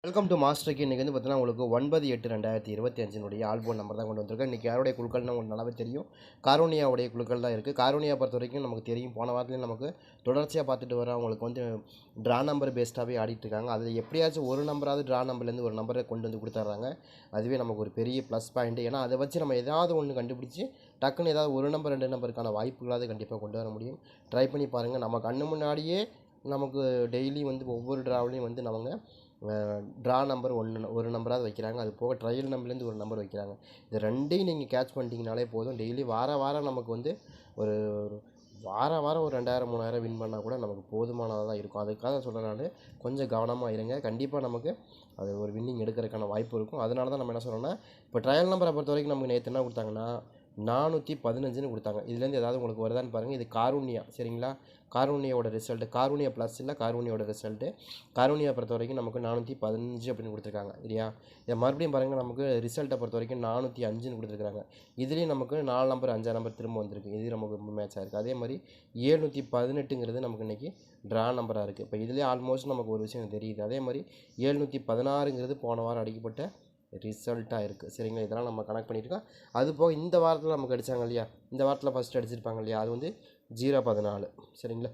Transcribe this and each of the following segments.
Welcome to மாஸ்டருக்கு. இன்றைக்கி வந்து பார்த்தீங்கன்னா உங்களுக்கு 9/8/2025 ஆல்பம் நம்பர் தான் கொண்டு வந்திருக்கேன். இன்றைக்கி யாருடைய குழுக்கள்னு உங்களுக்கு நல்லாவே தெரியும். காரோனியாவுடைய குழுக்கள் தான் இருக்குது. காரோனியா பொறுத்த வரைக்கும் நமக்கு தெரியும், போன வாரத்துலேயும் நமக்கு தொடர்ச்சியாக பார்த்துட்டு வர அவங்களுக்கு வந்து ட்ரா நம்பர் பேஸ்டாகவே ஆடிட்டுருக்காங்க. அதில் எப்படியாச்சும் ஒரு நம்பராவது ட்ரா நம்பர்லேருந்து ஒரு நம்பரை கொண்டு வந்து கொடுத்துட்றாங்க. அதுவே நமக்கு ஒரு பெரிய ப்ளஸ் பாயிண்ட். ஏன்னா அதை வச்சு நம்ம ஏதாவது ஒன்று கண்டுபிடிச்சி டக்குன்னு ஏதாவது ஒரு நம்பர் 2 நம்பருக்கான வாய்ப்புகளாவது கண்டிப்பாக கொண்டு வர முடியும். ட்ரை பண்ணி பாருங்கள். நம்ம கண்ணு முன்னாடியே நமக்கு டெய்லி வந்து ஒவ்வொரு ட்ராவிலையும் வந்து நம்ம ட்ரா நம்பர் ஒரு நம்பராவது வைக்கிறாங்க. அது போக ட்ரையல் நம்பர்லேருந்து ஒரு நம்பர் வைக்கிறாங்க. இது ரெண்டையும் நீங்கள் கேட்ச் பண்ணிட்டீங்கனாலே போதும். டெய்லி வாரம் நமக்கு வந்து ஒரு வாரம் ஒரு 2000 3000 வின் பண்ணால் கூட நமக்கு போதுமானதாக தான் இருக்கும். அதுக்காக சொல்கிறேன், நான் கொஞ்சம் கவனமாக இருங்க. கண்டிப்பாக நமக்கு அது ஒரு வின்னிங் எடுக்கிறதுக்கான வாய்ப்பு இருக்கும். அதனால தான் நம்ம என்ன சொல்கிறோன்னா, இப்போ ட்ரையல் நம்பரை பொறுத்த வரைக்கும் நமக்கு நேற்று என்ன கொடுத்தாங்கன்னா 415ன்னு கொடுத்தாங்க. இதுலேருந்து ஏதாவது உங்களுக்கு வருதான்னு பாருங்கள். இது காருண்யா, சரிங்களா? காருண்யாவோட ரிசல்ட்டு, காருண்யா ப்ளஸ் இல்லை, காருண்யாவோட ரிசல்ட்டு. காருண்யா பொறுத்த வரைக்கும் நமக்கு 415 அப்படின்னு கொடுத்துருக்காங்க, இல்லையா? இதை மறுபடியும் பாருங்கள், நமக்கு ரிசல்ட்டை பொறுத்த வரைக்கும் 405ன்னு கொடுத்துருக்காங்க. இதுலேயும் நமக்கு 4 நம்பர் 5 நம்பர் திரும்ப வந்திருக்கு. இது நமக்கு ரொம்ப மேட்சாக இருக்குது. அதே மாதிரி 718ங்கிறது நமக்கு இன்றைக்கி ட்ரா நம்பராக இருக்குது. இப்போ இதுலேயே ஆல்மோஸ்ட் நமக்கு ஒரு விஷயம் தெரியுது. அதே மாதிரி 716ங்கிறது போன வாரம் அடிக்கப்பட்ட ரிசல்ட்டாக இருக்குது, சரிங்களா? இதெல்லாம் நம்ம கனெக்ட் பண்ணியிருக்கோம். அது போக இந்த வாரத்தில் நமக்கு அடித்தாங்க இல்லையா, இந்த வாரத்தில் ஃபஸ்ட்டு அடிச்சிருப்பாங்க இல்லையா, அது வந்து 014, சரிங்களா?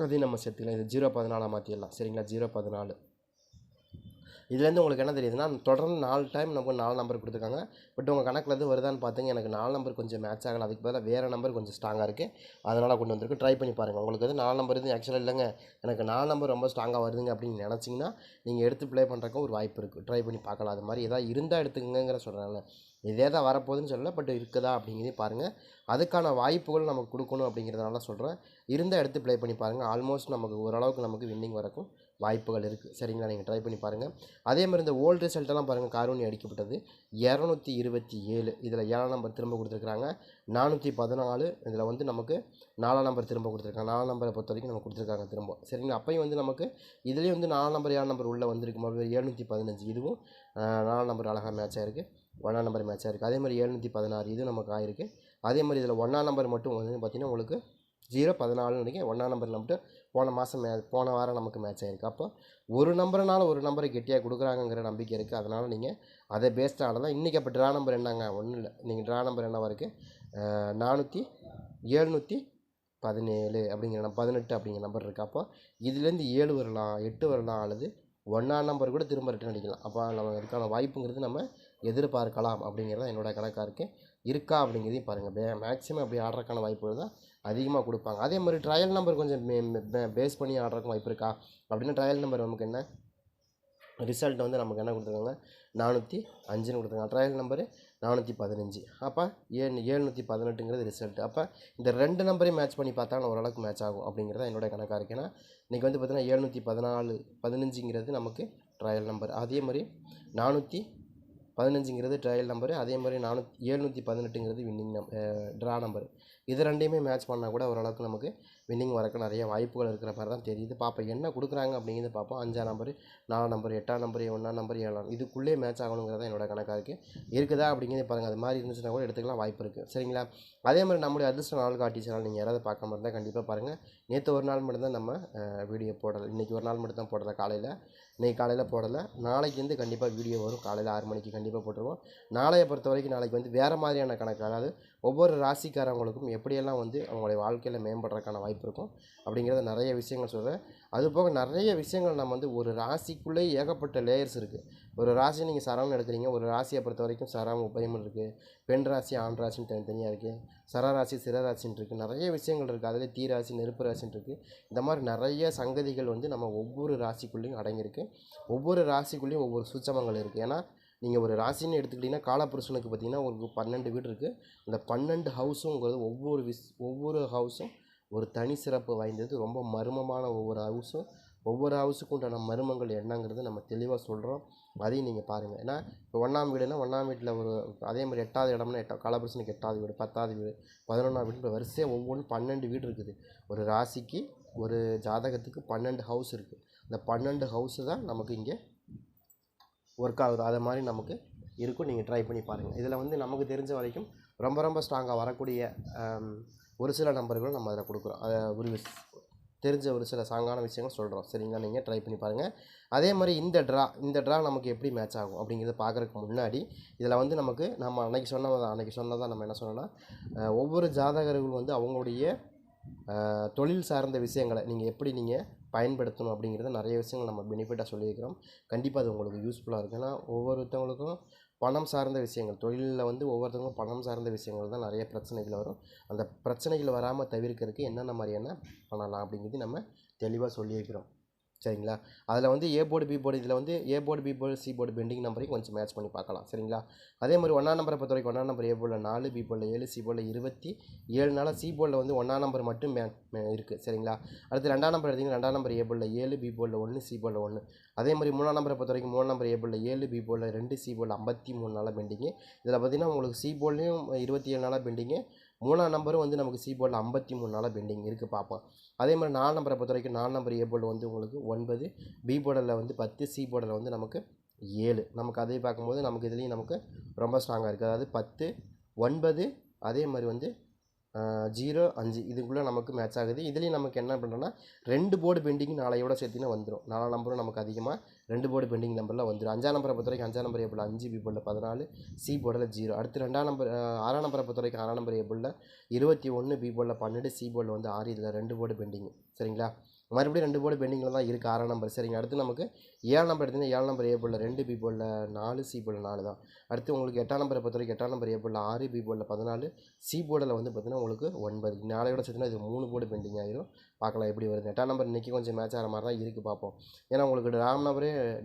அதையும் நம்ம சேர்த்துக்கலாம். இது 014 மாற்றிடலாம், சரிங்களா? 014. இதுலேருந்து உங்களுக்கு என்ன தெரியுதுன்னா, தொடர்ந்து 4 டைம் நமக்கு 4 நம்பர் கொடுத்துருக்காங்க. பட் உங்கள் கணக்கில் எது வருதான்னு பார்த்தீங்க, எனக்கு 4 நம்பர் கொஞ்சம் மேட்ச் ஆகலை. அதுக்கு பதிலாக வேறு நம்பர் கொஞ்சம் ஸ்ட்ராங்காக இருக்குது, அதனால் கொண்டு வந்திருக்கு. ட்ரை பண்ணி பாருங்கள். உங்களுக்கு வந்து 4 நம்பர் இது ஆக்சுவலாக இல்லைங்க, எனக்கு 4 நம்பர் ரொம்ப ஸ்ட்ராங்காக வருதுங்க அப்படின்னு நினச்சிங்கன்னா நீங்கள் எடுத்து ப்ளே பண்ணுறக்கும் ஒரு வாய்ப்பு இருக்குது. ட்ரை பண்ணி பார்க்கலாம். அது மாதிரி எதாவது இருந்தால் எடுத்துக்கங்கிற சொல்கிறாங்க. இதே தான் வரப்போகுதுன்னு சொல்லலை, பட் இருக்குதா அப்படிங்கிறதையும் பாருங்கள். அதுக்கான வாய்ப்புகள் நமக்கு கொடுக்கணும் அப்படிங்கிறதுனால சொல்கிறேன். இருந்தால் எடுத்து ப்ளே பண்ணி பாருங்கள். ஆல்மோஸ்ட் நமக்கு ஓரளவுக்கு நமக்கு வின்னிங் வரக்கும் வாய்ப்புகள் இருக்குது, சரிங்களா? நீங்கள் ட்ரை பண்ணி பாருங்கள். அதே மாதிரி இந்த ஓல்டு ரிசல்ட்டெல்லாம் பாருங்கள். காரோனி அடிக்கப்பட்டது 227, இதில் 7 நம்பர் திரும்ப கொடுத்துருக்குறாங்க. 414, இதில் வந்து நமக்கு 4 நம்பர் திரும்ப கொடுத்துருக்காங்க. 4 நம்பரை பொறுத்த வரைக்கும் நம்ம கொடுத்துருக்காங்க திரும்ப, சரிங்களா? அப்பையும் வந்து நமக்கு இதுலேயும் வந்து 4 நம்பர் 7 நம்பர் உள்ளே வந்திருக்கு. மறுபடியும் 715, இதுவும் 4 நம்பர் அழகாக மேட்ச் ஆகிருக்கு. 1 நம்பர் மேட்ச் ஆகிருக்கு. அதே மாதிரி 716, இது நமக்கு ஆகிருக்கு. அதே மாதிரி இதில் 1 நம்பர் மட்டும் வந்து பார்த்திங்கன்னா உங்களுக்கு 014 நினைக்கிறேன். 1 நம்பரில் மட்டும் போன வாரம் நமக்கு மேட்ச் ஆகிருக்கு. அப்போ ஒரு நம்பர்னால ஒரு நம்பரை கெட்டியாக கொடுக்குறாங்கங்கிற நம்பிக்கை இருக்குது. அதனால் நீங்கள் அதை பேஸ்டாக தான் இன்றைக்கி. அப்போ ட்ரா நம்பர் என்னங்க, ஒன்றும் இல்லை. நீங்கள் ட்ரா நம்பர் என்னவாக இருக்குது, 717 அப்படிங்கிற 18 அப்படிங்கிற நம்பர் இருக்குது. அப்போ இதுலேருந்து 7 வரலாம், 8 வரலாம், அல்லது 1 நம்பர் கூட திரும்ப ரிட்டன் அடிக்கலாம். அப்போ நம்ம அதுக்கான வாய்ப்புங்கிறது நம்ம எதிர்பார்க்கலாம் அப்படிங்கிறது என்னோட கணக்காக இருக்குது. இருக்கா அப்படிங்கிறதையும் பாருங்கள். மேக்ஸிமம் அப்படி ஆடுறதுக்கான வாய்ப்புகள் தான் அதிகமாக கொடுப்பாங்க. அதே மாதிரி ட்ரையல் நம்பர் கொஞ்சம் பேஸ் பண்ணி ஆடுறதுக்கு வாய்ப்பு இருக்கா அப்படின்னா, ட்ரையல் நம்பர் நமக்கு என்ன ரிசல்ட் வந்து நமக்கு என்ன கொடுத்துருக்காங்க, 405ன்னு கொடுத்துருக்காங்க. Trial number 415. அப்போ 718ங்கிறது ரிசல்ட். அப்போ இந்த 2 நம்பரையும் மேட்ச் பண்ணி பார்த்தா ஓரளவுக்கு மேட்ச் ஆகும் அப்படிங்கிறத என்னோட கணக்காக இருக்குது. ஏன்னா இன்றைக்கி வந்து பார்த்தீங்கன்னா 714 நமக்கு ட்ரையல் நம்பர். அதே மாதிரி 415ங்கிறது ட்ரையல் நம்பரு. அதே மாதிரி 718ங்கிறது வின்னிங் ட்ரா நம்பர். இது ரெண்டையுமே மேட்ச் பண்ணால் கூட ஓரளவுக்கு நமக்கு வின்னிங் வரக்கு நிறைய வாய்ப்புகள் இருக்கிற மாதிரி தான் தெரியுது. பார்ப்போம் என்ன கொடுக்குறாங்க அப்படிங்கிறது பார்ப்போம். 5 நம்பர், 4 நம்பர், 8 நம்பர், 1 நம்பர், 7 இதுக்குள்ளே மேட்ச் ஆகணுங்கிறத என்னோட கணக்காக இருக்குதா அப்படிங்கிறத பாருங்கள். அது மாதிரி இருந்துச்சுன்னா கூட எடுத்துக்கலாம், வாய்ப்பு இருக்குது, சரிங்களா? அதே மாதிரி நம்மளுடைய அதிர்ஷ்ட நாள் காட்டி சேனல் நீங்கள் யாராவது பார்க்காம இருந்தால் கண்டிப்பாக பாருங்கள். நேற்று ஒரு நாள் மட்டும்தான் நம்ம வீடியோ போடலை. இன்றைக்கி ஒரு நாள் மட்டும் தான் போடலை, காலையில். இன்றைக்கி காலையில் போடலை. நாளைக்கு வந்து கண்டிப்பாக வீடியோ வரும். காலையில் 6 மணிக்கு கண்டிப்பாக போட்டுருவோம். நாளையை பொறுத்த வரைக்கும் நாளைக்கு வந்து வேறு மாதிரியான கணக்கு, அதாவது ஒவ்வொரு ராசிக்காரவங்களுக்கும் எப்படியெல்லாம் வந்து அவங்களுடைய வாழ்க்கையில் மேம்படுறதுக்கான வாய்ப்பு இருக்கும் அப்படிங்கிறத நிறைய விஷயங்கள் சொல்கிறேன். அதுபோக நிறைய விஷயங்கள் நம்ம வந்து ஒரு ராசிக்குள்ளே ஏகப்பட்ட லேயர்ஸ் இருக்குது. ஒரு ராசியை நீங்கள் சரம்னு எடுக்கிறீங்க. ஒரு ராசியை பொறுத்த வரைக்கும் சரம், உபயம்னு இருக்குது. பெண் ராசி, ஆண் ராசின்னு தனித்தனியாக இருக்குது. சரராசி, சிறராசின்னு இருக்குது. நிறைய விஷயங்கள் இருக்குது. அதில் தீ ராசி, நெருப்பு ராசின்னு இருக்குது. இந்த மாதிரி நிறைய சங்கதிகள் வந்து நம்ம ஒவ்வொரு ராசிக்குள்ளேயும் அடங்கியிருக்கு. ஒவ்வொரு ராசிக்குள்ளேயும் ஒவ்வொரு சூட்சமங்கள் இருக்குது. ஏன்னா நீங்கள் ஒரு ராசின்னு எடுத்துக்கிட்டிங்கன்னா, காலபுருஷனுக்கு பார்த்திங்கன்னா உங்களுக்கு 12 வீடு இருக்குது. அந்த 12 ஹவுஸுங்கிறது ஒவ்வொரு ஹவுஸும் ஒரு தனி சிறப்பு வாய்ந்தது. ரொம்ப மர்மமான ஒவ்வொரு ஹவுஸுக்கும் உண்டான மர்மங்கள் என்னங்கிறது நம்ம தெளிவாக சொல்கிறோம். அதையும் நீங்கள் பாருங்கள். ஏன்னா இப்போ 1ஆம் வீடுனா 1ஆம் வீட்டில் ஒரு, அதே மாதிரி 8வது இடம்னா காலபுருஷனுக்கு 8வது வீடு, 10வது வீடு, 11ஆம் வீடு, வரிசையாக ஒவ்வொன்றும் 12 வீடு இருக்குது. ஒரு ராசிக்கு, ஒரு ஜாதகத்துக்கு 12 ஹவுஸ் இருக்குது. அந்த 12 ஹவுஸு தான் நமக்கு இங்கே ஒர்க் ஆகுது. அதை மாதிரி நமக்கு இருக்கும். நீங்கள் ட்ரை பண்ணி பாருங்கள். இதில் வந்து நமக்கு தெரிஞ்ச வரைக்கும் ரொம்ப ஸ்ட்ராங்காக வரக்கூடிய ஒரு சில நம்பர்களும் நம்ம அதில் கொடுக்குறோம். அதை தெரிஞ்ச ஒரு சில சாங்கான விஷயங்கள் சொல்கிறோம். சரிங்களா? நீங்கள் ட்ரை பண்ணி பாருங்கள். அதே மாதிரி இந்த ட்ரா நமக்கு எப்படி மேட்ச் ஆகும் அப்படிங்கிறத பார்க்குறதுக்கு முன்னாடி இதில் வந்து நமக்கு நம்ம அன்னைக்கு சொன்னதான் நம்ம என்ன சொன்னோன்னா, ஒவ்வொரு ஜாதகர்கள் வந்து அவங்களுடைய தொழில் சார்ந்த விஷயங்களை நீங்கள் பயன்படுத்தணும் அப்படிங்கிறத நிறைய விஷயங்கள் நம்ம பெனிஃபிட்டாக சொல்லியிருக்கிறோம். கண்டிப்பாக அது உங்களுக்கு யூஸ்ஃபுல்லாக இருக்கும். ஏன்னா ஒவ்வொருத்தவங்களுக்கும் பணம் சார்ந்த விஷயங்கள், தொழிலில் வந்து ஒவ்வொருத்தவங்களுக்கும் பணம் சார்ந்த விஷயங்கள் தான் நிறைய பிரச்சனைகள் வரும். அந்த பிரச்சனைகள் வராமல் தவிர்க்கிறதுக்கு என்னென்ன மாதிரியான பண்ணலாம் அப்படிங்கிறது நம்ம தெளிவாக சொல்லியிருக்கிறோம். சரிங்களா? அதில் வந்து ஏ போர்டு பி போர்டு, இதில் வந்து A board B board C board pending நம்பரையும் கொஞ்சம் மேட்ச் பண்ணி பார்க்கலாம். சரிங்களா? அதே மாதிரி 1ஆம் நம்பரை பொறுத்த வரைக்கும் 1ஆம் நம்பர் ஏ போர்டில் 4, பி போர்டில் 7, சி போர்டில் 27 சி போர்டில் வந்து 1ஆம் நம்பர் மட்டும் இருக்குது. சரிங்களா? அடுத்து 2ஆம் நம்பர் எடுத்திங்கன்னா 2ஆம் நம்பர் ஏ போர்டில் 7, பி போர்டில் 1, சி போர்டில் 1. அதே மாதிரி 3ஆம் நம்பரை பொறுத்த வரைக்கும் 3ஆம் நம்பர் ஏ போர்டில் 7, பி போர்டில் 2, சி போர்டில் 53 நாளாக பெண்டிங்கு. இதில் பார்த்திங்கன்னா உங்களுக்கு சி போர்ட்லேயும் 27 நாளாக பெண்டிங்கு, 3ஆம் நம்பரும் வந்து நமக்கு சி போர்டில் 53 நாளாக பெண்டிங் இருக்குது பார்ப்போம். அதே மாதிரி 4 நம்பரை பொறுத்த வரைக்கும் 4 நம்பர் ஏ போர்டில் வந்து உங்களுக்கு 9, பி போர்டில் வந்து 10, சி போர்டில் வந்து நமக்கு 7. நமக்கு அதை பார்க்கும்போது நமக்கு இதுலேயும் நமக்கு ரொம்ப ஸ்ட்ராங்காக இருக்குது. அதாவது 10, 9, அதே மாதிரி வந்து 0, 5 இதுக்குள்ளே நமக்கு மேட்ச் ஆகுது. இதுலேயும் நமக்கு என்ன பண்ணுறோன்னா 2 போர்டு பெண்டிங் நாளையோட சேர்த்தினா வந்துடும். 4 நம்பரும் நமக்கு அதிகமாக 2 போர்டு பெண்டிங் நம்பரில் வந்துடும். 5ஆம் நம்பரை பொறுத்த வரைக்கும் 5ஆம் நம்பர் ஏ போர்டில் 5, பி போர்டில் 14, சி போர்டில் 0. அடுத்து 2ஆம் நம்பர் 6ஆம் நம்பரை பொறுத்த வரைக்கும் 6ஆம் நம்பர் ஏ போர்டில் 21, பி போர்டில் 12, சி போர்டில் வந்து 6. இதில் 2 போர்டு பெண்டிங். சரிங்களா? மறுபடியும் 2 போர்டு பெண்டிங்கில் தான் இருக்குது 6ஆம் நம்பர். சரிங்க. அடுத்து நமக்கு 7ஆம் நம்பர் எடுத்திங்கன்னா 7ஆம் நம்பர் ஏ போர்டில் 2, பி போர்டில் 4, சி போர்டில் 4 தான். அடுத்து உங்களுக்கு 8ஆம் நம்பரை பொறுத்த வரைக்கும் 8ஆம் நம்பர் ஏ போர்டில் 6, பி போர்டில் 14, சி போர்டில் வந்து பார்த்திங்கன்னா உங்களுக்கு 9. நாளையோட சேர்த்துனா இது 3 போர்டு பெண்டிங் ஆயிரும். பார்க்கலாம் எப்படி வருது. 8ஆம் நம்பர் இன்றைக்கி கொஞ்சம் மேட்ச் ஆகிற மாதிரி தான் இருக்குது, பார்ப்போம். ஏன்னா உங்களுக்கு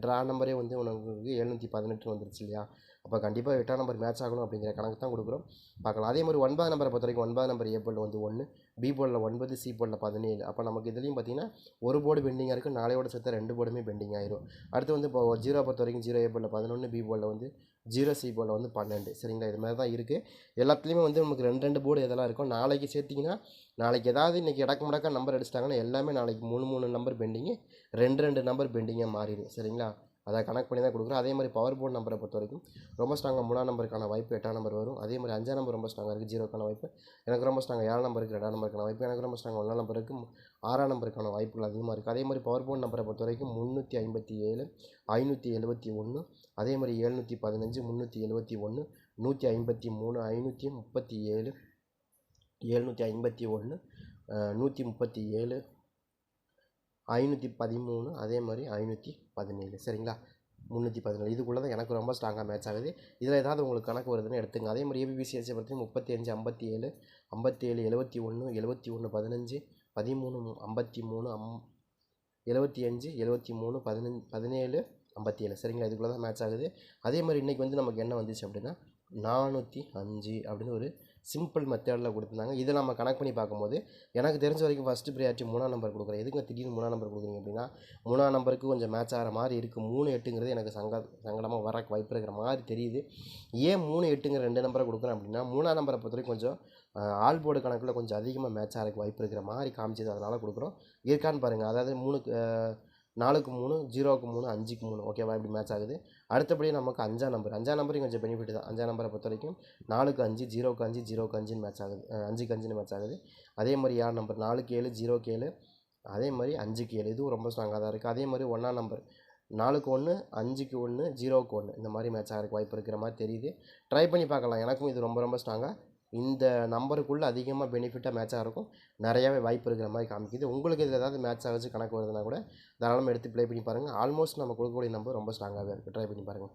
ட்ரா நம்பரே வந்து உங்களுக்கு 718 வந்துருச்சு இல்லையா? அப்போ கண்டிப்பாக 8ஆம் நம்பர் மேட்ச் ஆகணும் அப்படிங்கிற கணக்கு தான் கொடுக்குறோம். பார்க்கலாம். அதே மாதிரி 9ஆம் நம்பரை பொறுத்த வரைக்கும் 9ஆம் நம்பர் ஏ போர்டில் வந்து 1, பி போர்டில் 9, சி போர்டில் 17. அப்போ நமக்கு இதுலேயும் பார்த்திங்கன்னா ஒரு போர்டு பெண்டிங்காக இருக்குது, நாளையோட சேர்த்து 2 போர்டுமே பெண்டிங் ஆயிரும். அடுத்து வந்து இப்போ 0 பொறுத்த வரைக்கும் 0 ஏ போர்டில் 11, பி போர்டில் வந்து 0, சி போர்டில் வந்து 12. சரிங்களா? இது மாதிரி தான் இருக்குது. எல்லாத்துலேயுமே வந்து நமக்கு 2 போர்டு எதெல்லாம் இருக்கும். நாளைக்கு சேர்த்திங்கன்னா நாளைக்கு ஏதாவது இன்றைக்கி இடக்கு முடக்க நம்பர் அடிச்சிட்டாங்கன்னா எல்லாமே நாளைக்கு 3 நம்பர் பெண்டிங்கு, 2 நம்பர் பெண்டிங்காக மாறிடும். சரிங்களா? அதை கனெக்ட் பண்ணி தான் கொடுக்குறோம். அதே மாதிரி பவர் போர்டு நம்பரை பொறுத்த வரைக்கும் ரொம்ப ஸ்ட்ராங்காக 3ஆம் நம்பருக்கான வாய்ப்பு 8ஆம் நம்பர் வரும். அதே மாதிரி 5ஆம் நம்பர் ரொம்ப ஸ்ட்ராங்காக இருக்குது, 0க்கான வாய்ப்பு. எனக்கு ரொம்ப ஸ்ட்ராங்காக 7ஆம் நம்பருக்கு 2ஆம் நம்பருக்கான வாய்ப்பு. எனக்கு ரொம்ப ஸ்ட்ராங்காக 1ஆம் நம்பருக்கு 6ஆம் நம்பருக்கான வாய்ப்புகள் அதிகமாக இருக்குது. அதே மாதிரி பவர் போர்டு நம்பரை பொறுத்த வரைக்கும் 357, 571, அதே மாதிரி 715, 371, 153, 537, 751, 137, 513, அதே மாதிரி 517. சரிங்களா? 317 இதுக்குள்ளே தான் எனக்கு ரொம்ப ஸ்ட்ராங்காக மேட்ச் ஆகுது. இதில் ஏதாவது உங்களுக்கு கணக்கு வருதுன்னு எடுத்துங்க. அதே மாதிரி ஏபிபிசிஎஸ்சி பார்த்தீங்கன்னா 35, 57, 57, 71, 71, 15, 13, 53, 75, 73, 17, 57. சரிங்களா? இதுக்குள்ளே தான் மேட்ச் ஆகுது. அதே மாதிரி இன்றைக்கி வந்து நமக்கு என்ன வந்துச்சு அப்படின்னா 405 அப்படின்னு ஒரு சிம்பிள் மெத்தடில் கொடுத்துருந்தாங்க. இதை நம்ம கனெக்ட் பண்ணி பார்க்கும்போது எனக்கு தெரிஞ்ச வரைக்கும் ஃபஸ்ட்டு ப்ரியாரிட்டி 3ஆம் நம்பர் கொடுக்குறேன். எதுக்கு திடீர்னு 3ஆம் நம்பர் கொடுக்குறீங்க அப்படின்னா 3ஆம் நம்பருக்கு கொஞ்சம் மேட்ச் ஆகிற மாதிரி இருக்குது. 3, 8ங்கிறது எனக்கு சங்கடமாக வர வாய்ப்பு இருக்கிற மாதிரி தெரியுது. ஏன் 3, 8ங்கிற 2 நம்பரை கொடுக்குறேன் அப்படின்னா 3ஆம் நம்பரை பொறுத்த வரைக்கும் கொஞ்சம் ஆல் போர்டு கணக்கில் கொஞ்சம் அதிகமாக மேட்ச் ஆகிறதுக்கு வாய்ப்பு இருக்கிற மாதிரி காமிச்சது, அதனால் கொடுக்குறோம். இருக்கான்னு பாருங்கள். அதாவது 4க்கு 3, 0க்கு 3, 5க்கு 3. ஓகேவா? இப்படி மேட்ச் ஆகுது. அடுத்தபடி நமக்கு 5ஆம் நம்பரையும் கொஞ்சம் பெனிஃபிட் தான். 5ஆம் நம்பரை பொறுத்த வரைக்கும் 4க்கு 5, 0க்கு 5, 0க்கு 5ன்னு மேட்ச் ஆகுது. 5க்கு 5ன்னு மேட்ச் ஆகுது. அதே மாதிரி 7 நம்பர் 4க்கு 7, 0க்கு 7, அதே மாதிரி 5க்கு 7. இதுவும் ரொம்ப ஸ்ட்ராங்காக தான் இருக்குது. அதே மாதிரி 1ஆம் நம்பர் 4க்கு 1, 5க்கு 1, 0க்கு 1 இந்த மாதிரி மேட்ச் ஆகிறதுக்கு வாய்ப்பு இருக்கிற மாதிரி தெரியுது. ட்ரை பண்ணி பார்க்கலாம். எனக்கும் இது ரொம்ப ஸ்ட்ராங்காக இந்த நம்பருக்குள்ளே அதிகமாக பெனிஃபிட்டாக மேட்சாக இருக்கும், நிறையாவே வாய்ப்பு இருக்கிற மாதிரி காமிக்குது. உங்களுக்கு இதில் ஏதாவது மேட்ச் ஆகிச்சு கணக்கு வருதுன்னா கூட தாராளமாக எடுத்து ப்ளே பண்ணி பாருங்கள். ஆல்மோஸ்ட் நம்ம கொடுக்கக்கூடிய நம்பர் ரொம்ப ஸ்ட்ராங்காகவே இருக்குது. ட்ரை பண்ணி பாருங்கள்.